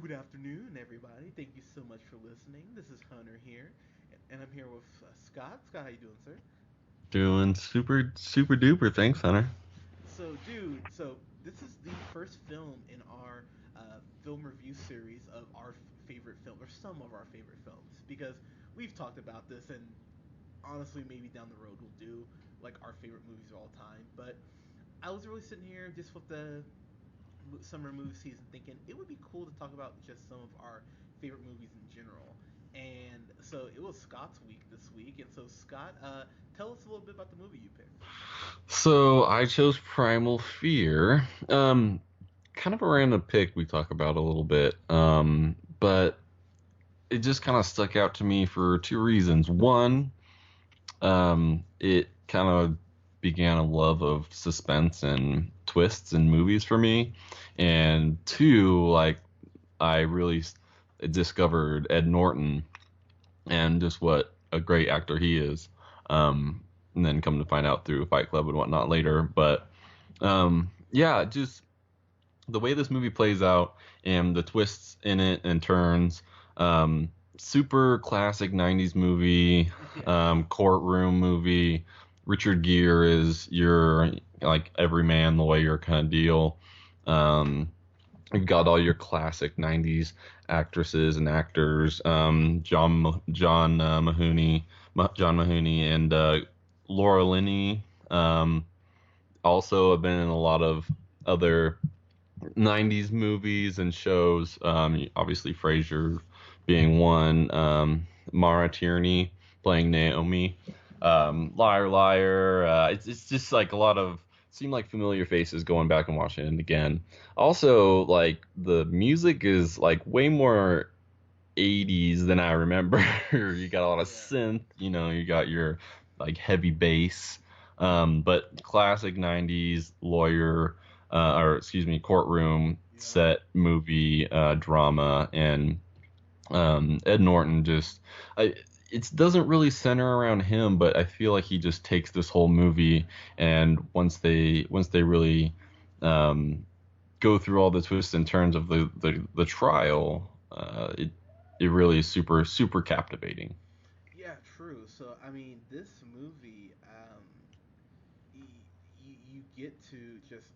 Good afternoon, everybody. Thank you so much for listening. This is Hunter here, and I'm here with Scott. Scott, how you doing, sir? Doing super super duper. Thanks, Hunter. So this is the first film in our film review series of our favorite film, or some of our favorite films, because we've talked about this, and honestly, maybe down the road we'll do like our favorite movies of all time. But I was really sitting here just with the summer movie season thinking it would be cool to talk about just some of our favorite movies in general. And so it was Scott's week this week. And so, Scott, tell us a little bit about the movie you picked. So I chose Primal Fear. Kind of a random pick we talk about a little bit. But it just kind of stuck out to me for two reasons. One, it kind of began a love of suspense and twists in movies for me. And two, like I really discovered Ed Norton and just what a great actor he is. And then come to find out through Fight Club and whatnot later. But yeah, just the way this movie plays out and the twists in it and turns. Super classic 90s movie, Yeah. courtroom movie. Richard Gere is your like everyman lawyer kind of deal. Um, You've got all your classic '90s actresses and actors, John Mahoney, and Laura Linney. Also, have been in a lot of other '90s movies and shows. Obviously, Frasier being one. Mara Tierney playing Naomi. Liar, liar. It's just like a lot of seem like familiar faces going back and watching it again. Also, like the music is like way more 80s than I remember. You got a lot of Yeah. synth, you got your like heavy bass, but classic 90s lawyer, or excuse me, courtroom Yeah. set movie drama, and Ed Norton just, I, it doesn't really center around him, but I feel like he just takes this whole movie, and once they really um, go through all the twists and turns of the trial, it really is super super captivating. Yeah, true. So, I mean, this movie, you get to just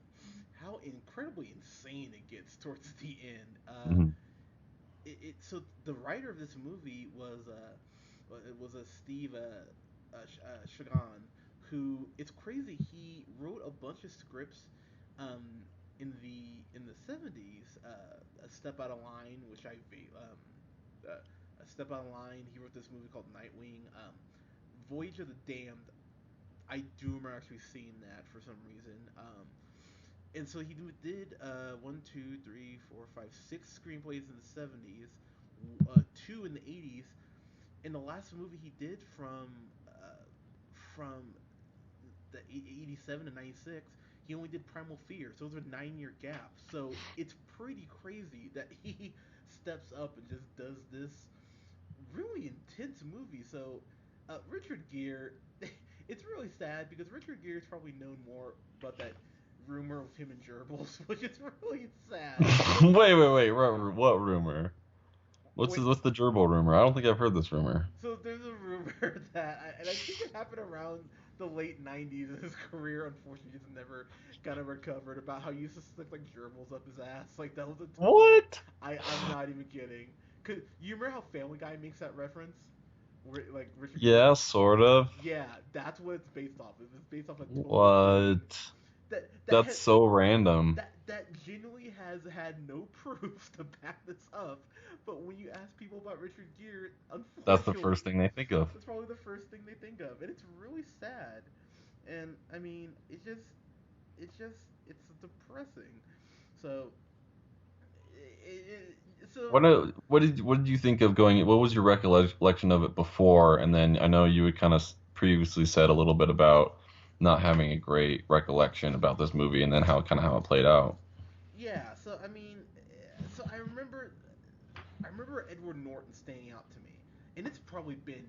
how incredibly insane it gets towards the end. Mhm. So the writer of this movie was it was a Steve Shagan, who it's crazy. He wrote a bunch of scripts in the 70s. A Step Out of Line, which a Step Out of Line. He wrote this movie called Nightwing. Voyage of the Damned. I do remember actually seeing that for some reason. And so he did one, two, three, four, five, six screenplays in the 70s, two in the 80s, and the last movie he did from the 87 to 96, he only did Primal Fear. So those are 9 year gaps. So it's pretty crazy that he steps up and just does this really intense movie. So Richard Gere, it's really sad because Richard Gere is probably known more about that rumor of him and gerbils, which is really sad. Wait. What rumor? What's When what's the gerbil rumor? I don't think I've heard this rumor. So there's a rumor that, and I think it happened around the late '90s. His career, unfortunately, just never kind of recovered. About how he used to stick like gerbils up his ass. Like that was a total. What? I'm not even kidding. Cause you remember how Family Guy makes that reference, where like Richard Gere. Yeah, sort of. Yeah, that's what it's based off of. It's based off a total thing What? that that That's has so random. that genuinely has had no proof to back this up. But when you ask people about Richard Gere, That's the unfortunately, first thing they think of. that's probably the first thing they think of, and it's really sad. And I mean, it's just, it's depressing. So, so What did you think of going? What was your recollection of it before? And then I know you had kind of previously said a little bit about not having a great recollection about this movie, and then how it played out. yeah. So I mean, so I remember Edward Norton standing out to me, and it's probably been,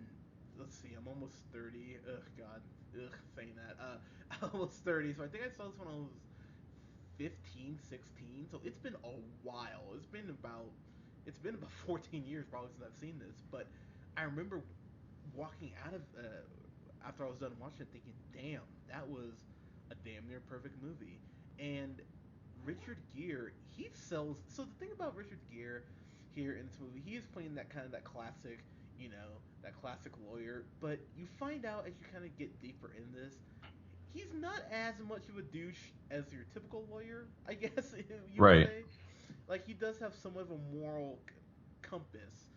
let's see, I'm almost 30. Ugh, God, ugh, saying that. Almost 30. So I think I saw this when I was 15, 16. So it's been a while. It's been about it's been about 14 years probably since I've seen this, but I remember walking out of after I was done watching it, thinking, "Damn, that was a damn near perfect movie." And Richard Gere, he sells. So the thing about Richard Gere here in this movie, he is playing that kind of that classic, that classic lawyer. But you find out as you kind of get deeper in this, he's not as much of a douche as your typical lawyer, I guess you would Right. say. Like he does have somewhat of a moral compass,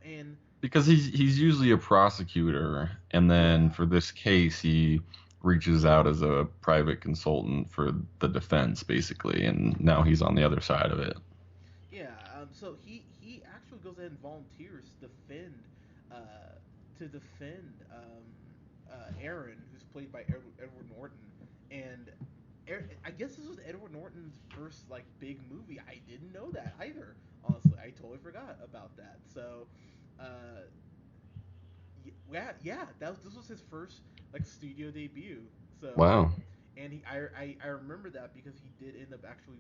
and Because he's usually a prosecutor, and then yeah, for this case, he reaches out as a private consultant for the defense, basically, and now he's on the other side of it. yeah. So he actually goes ahead and volunteers uh, to defend Aaron, who's played by Edward Norton, and I guess this was Edward Norton's first like big movie. I didn't know that either. Honestly, I totally forgot about that. So, uh, yeah, yeah, this was his first like studio debut. So, Wow. and I remember that because he did end up actually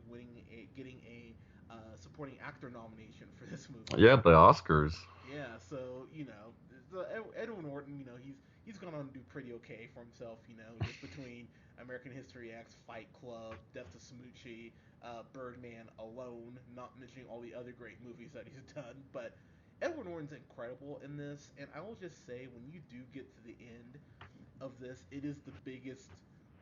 getting a supporting actor nomination for this movie. Yeah, the Oscars. Yeah, so Edward Norton, he's gone on to do pretty okay for himself. Just between American History X, Fight Club, Death to Smoochy, Birdman, Alone, not mentioning all the other great movies that he's done. But Edward Norton's incredible in this, and I will just say when you do get to the end of this, it is the biggest.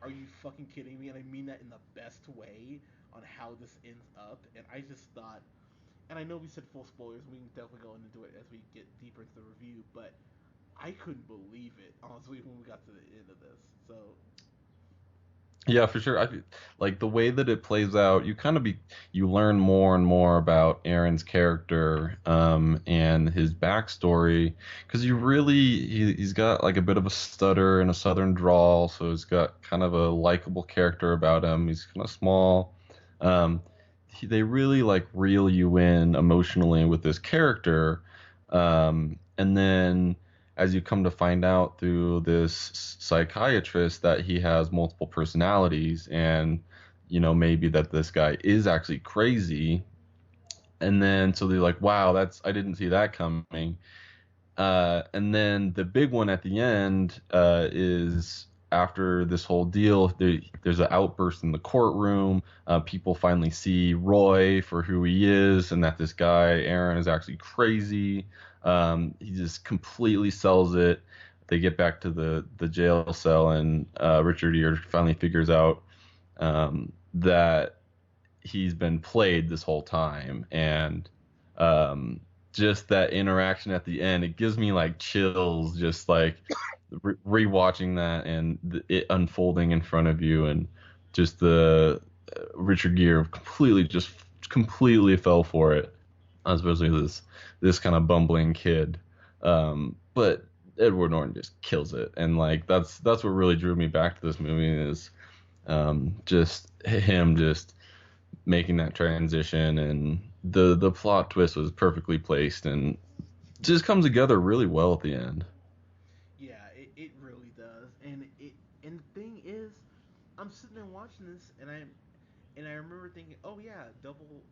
Are you fucking kidding me? And I mean that in the best way on how this ends up. And I just thought, and I know we said full spoilers. We can definitely go into it as we get deeper into the review, but I couldn't believe it honestly when we got to the end of this. So Yeah, for sure. Like the way that it plays out, you learn more and more about Aaron's character, and his backstory, because he's got like a bit of a stutter and a southern drawl, so he's got kind of a likable character about him. He's kind of small. Um, they really like reel you in emotionally with this character, and then as you come to find out through this psychiatrist that he has multiple personalities, and maybe that this guy is actually crazy, and then so they're like, wow, that's I didn't see that coming. And then the big one at the end, is after this whole deal, there's an outburst in the courtroom. People finally see Roy for who he is, and that this guy, Aaron, is actually crazy. He just completely sells it. They get back to the jail cell, and Richard Gere finally figures out that he's been played this whole time, and um, just that interaction at the end, it gives me like chills, just like rewatching that and it unfolding in front of you, and just the Richard Gere completely fell for it, especially this kind of bumbling kid. But Edward Norton just kills it, and like that's what really drew me back to this movie is just him just making that transition, and the plot twist was perfectly placed and just comes together really well at the end. yeah, it really does. And the thing is, I'm sitting there watching this, and I remember thinking, oh yeah, double.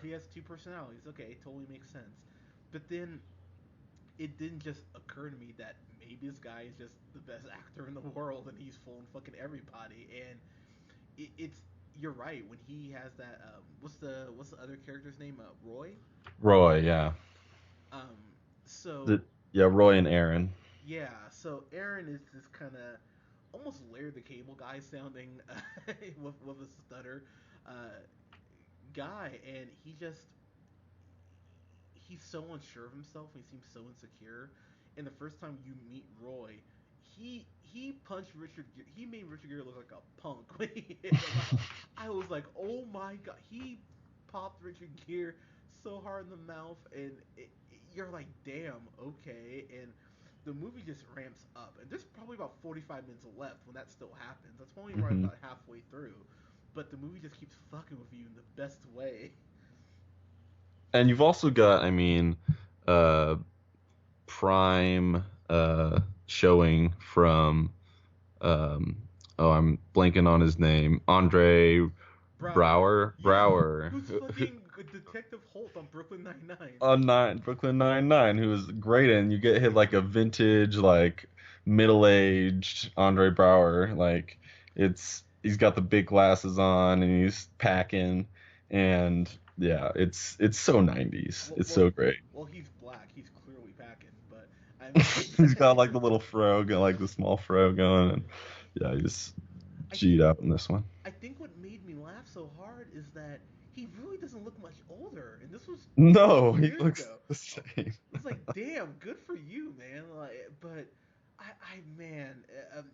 He has two personalities. Okay, it totally makes sense. But then it didn't just occur to me that maybe this guy is just the best actor in the world and he's fooling fucking everybody. And it's you're right when he has that. What's the other character's name? Roy. Roy, yeah. Um. So The, yeah, Roy and Aaron. yeah. So Aaron is this kind of almost Larry the Cable Guy sounding with a stutter uh, guy, and he's so unsure of himself. He seems so insecure. And the first time you meet Roy, he punched Richard. He made Richard Gere look like a punk when he hit him. I was like, oh my god, he popped Richard Gere so hard in the mouth, and you're like, damn, okay. And the movie just ramps up, and there's probably about 45 minutes left when that still happens. That's only right Hmm. about halfway through, but the movie just keeps fucking with you in the best way. And you've also got, I mean, uh, prime showing from, um, oh, I'm blanking on his name, Andre Yeah, Brower, who's fucking Detective Holt on Brooklyn Nine Nine. on Brooklyn Nine, who is great, and you get hit like a vintage, like middle-aged Andre Brower. Like he's got the big glasses on and he's packing, and yeah, it's so 90s. Well, It's well, so great. well, he's black. He's clearly packing, but I mean, He's got like the little fro, like the small fro going, and yeah, he just I G'd think up in this one. I think what made me laugh so hard is that he really doesn't look much older, and this was 20 No, he years looks ago. the same. It's like, damn, good for you, man. Like, but man,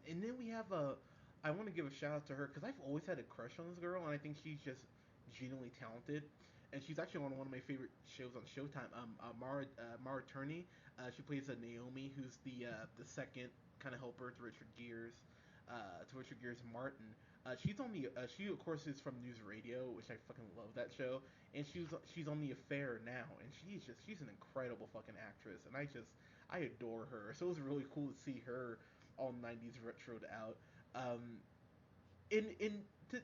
and then we have a. I want to give a shout out to her because I've always had a crush on this girl, and I think she's just genuinely talented. And she's actually on one of my favorite shows on Showtime. Mara Turney. She plays a Naomi, who's the second kind of helper to Richard Gere's Martin. She's on the. She of course is from News Radio, which I fucking love that show, and she's on The Affair now, and she's an incredible fucking actress, and I adore her. So it was really cool to see her all '90s retroed out. Um, in to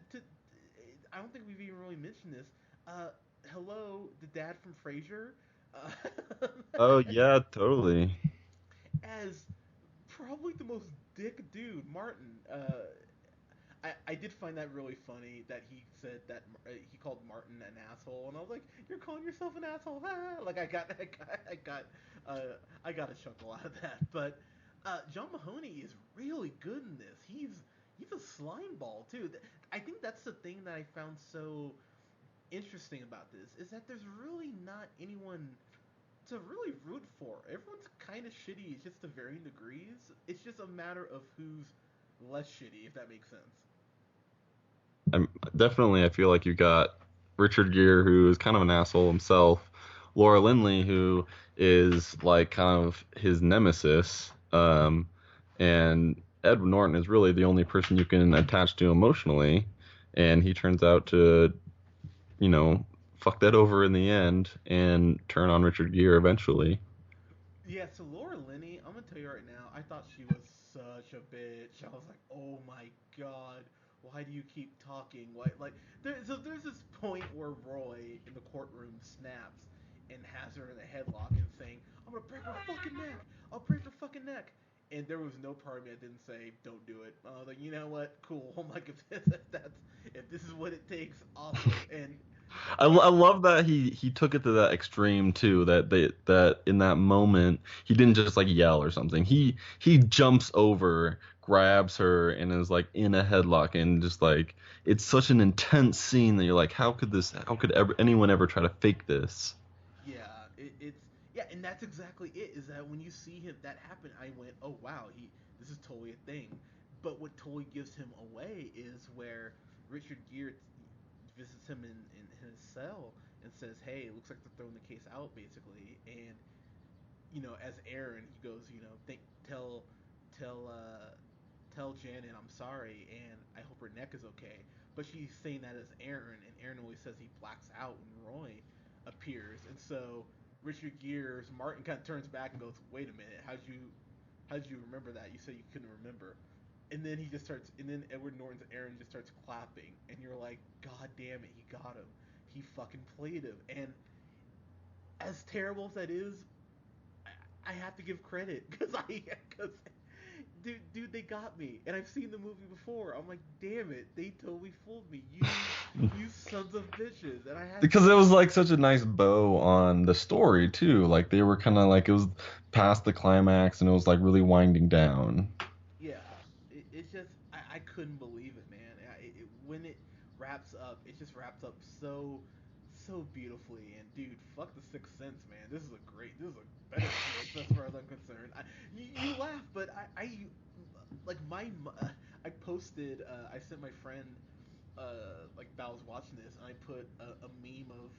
I don't think we've even really mentioned this. Uh, hello, the dad from Frasier, uh, Oh yeah, totally. as probably the most dick dude, Martin. I did find that really funny that he said that he called Martin an asshole, and I was like, "You're calling yourself an asshole?" Ah. Like I got a chuckle out of that. But John Mahoney is really good in this. He's a slime ball too. I think that's the thing that I found so interesting about this is that there's really not anyone to really root for. Everyone's kind of shitty, it's just to varying degrees. It's just a matter of who's less shitty, if that makes sense. I'm definitely. I feel like you got Richard Gere, who is kind of an asshole himself. Laura Linney, who is like kind of his nemesis. And Edward Norton is really the only person you can attach to emotionally, and he turns out to, you know, fuck that over in the end and turn on Richard Gere eventually. Yeah, so Laura Linney, I'm gonna tell you right now, I thought she was such a bitch. I was like, oh my god, why do you keep talking? There's this point where Roy in the courtroom snaps and has her in a headlock and saying, I'm gonna break her fucking neck. I'll break her fucking neck. And there was no part of me that didn't say, don't do it. I was like, you know what? Cool. I'm like, if this is what it takes, awesome. And I Martin, love that he took it to that extreme too. That in that moment he didn't just like yell or something. He jumps over, grabs her, and is like in a headlock, and just like it's such an intense scene that you're like, how could anyone ever try to fake this? yeah, it's yeah, and that's exactly it. Is that when you see him that happen, I went, oh wow, this is totally a thing. But what totally gives him away is where Richard Gere visits him in his cell and says, hey, it looks like they're throwing the case out basically, and as Aaron, he goes, tell, tell, uh, tell Janet I'm sorry, and I hope her neck is okay. But she's saying that as Aaron, and Aaron always says he blacks out when Roy appears, and so Richard Gere's Martin kind of turns back and goes, "Wait a minute, how'd you remember that? You said you couldn't remember." And then and then Edward Norton's Aaron just starts clapping, and you're like, "God damn it, he got him! He fucking played him!" And as terrible as that is, I have to give credit because dude, they got me, and I've seen the movie before. I'm like, damn it, they totally fooled me. You sons of bitches, and I had to Because it was like such a nice bow on the story too. Like they were kind of like it was past the climax and it was like really winding down. yeah. It's just I couldn't believe it, man. When it wraps up, it just wraps up so beautifully. And dude, fuck the Sixth Sense, man. This is a better flick as far as I'm concerned. You laugh, but like I posted. I sent my friend like that I was watching this, and I put a meme of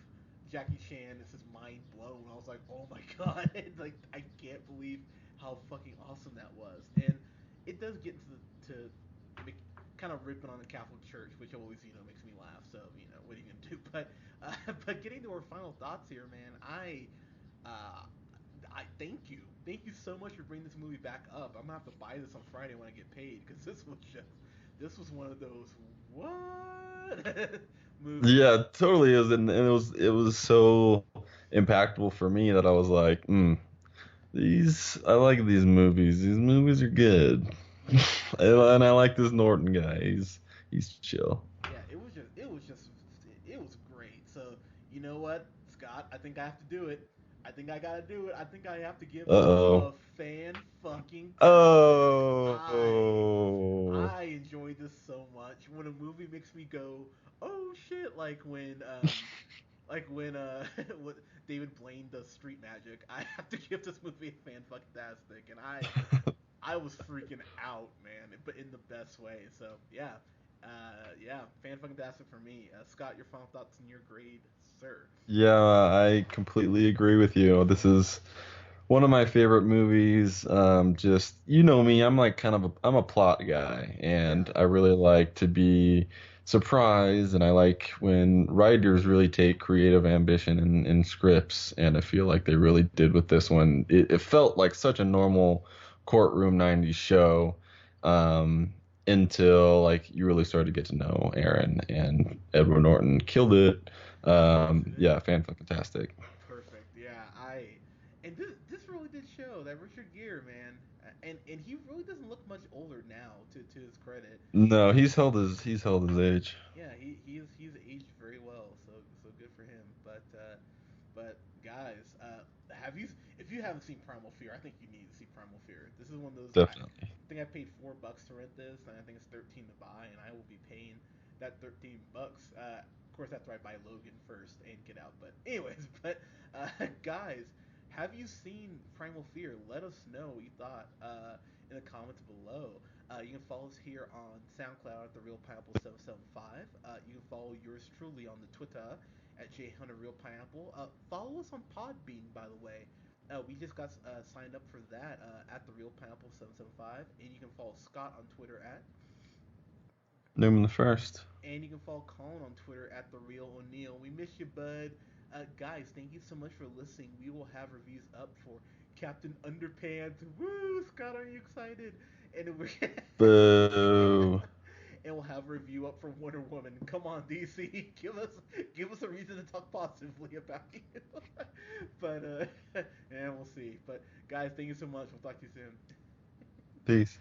Jackie Chan. This is mind blown. I was like, oh my god, like I can't believe how fucking awesome that was. And it does get to kind of ripping on the Catholic Church, which always makes me laugh. So what are you gonna do? But getting to our final thoughts here, man, uh, I thank you so much for bringing this movie back up. I'm gonna have to buy this on Friday when I get paid because this was one of those what movie. Yeah, it totally is, and it was so impactful for me that I was like, these I like these movies. These movies are good, Yeah, and I like this Norton guy. He's chill. yeah. It was great. So you know what, Scott? I think I have to do it. I think I gotta do it. I think I have to give this film Uh-oh. a fan fucking tastic. Oh. I enjoyed this so much. When a movie makes me go, oh shit, like when what David Blaine does street magic, I have to give this movie a fan fucking tastic, and I was freaking out, man, but in the best way. So yeah, fan fucking tastic for me. Scott, your final thoughts and your grade, sir. Yeah, I completely agree with you. This is one of my favorite movies. Just you know me, I'm like I'm a plot guy, Yeah, and I really like to be surprised, and I like when writers really take creative ambition in scripts, and I feel like they really did with this one. It felt like such a normal courtroom '90s show, um, until like you really started to get to know Aaron, and Edward Norton killed it. yes, it Yeah, is. fantastic. Perfect. Yeah, I and this really did show that Richard Gere, man, and he really doesn't look much older now. To his credit, No, he he's held his age. yeah he's aged very well. So good for him. But guys, have you if you haven't seen Primal Fear, I think you need to see Primal Fear. This is one of those I Definitely. think I paid $4 to rent this, and I think it's 13 to buy, and I will be paying that 13 bucks. Of course, after I buy Logan first and Get Out. But anyways, but guys, have you seen Primal Fear? Let us know what you thought in the comments below. You can follow us here on SoundCloud at the Real Pineapple 775. You can follow yours truly on the Twitter at J Hunter Real Pineapple. Follow us on Podbean, by the way. We just got signed up for that at the Real Pineapple 775, and you can follow Scott on Twitter at, Newman the first. and you can follow Colin on Twitter at the Real O'Neill. We miss you, bud. Guys, thank you so much for listening. We will have reviews up for Captain Underpants. Woo, Scott, are you excited? And we're Boo. and we'll have a review up for Wonder Woman. Come on, DC, give us a reason to talk positively about you. but and we'll see. But guys, thank you so much. We'll talk to you soon. Peace.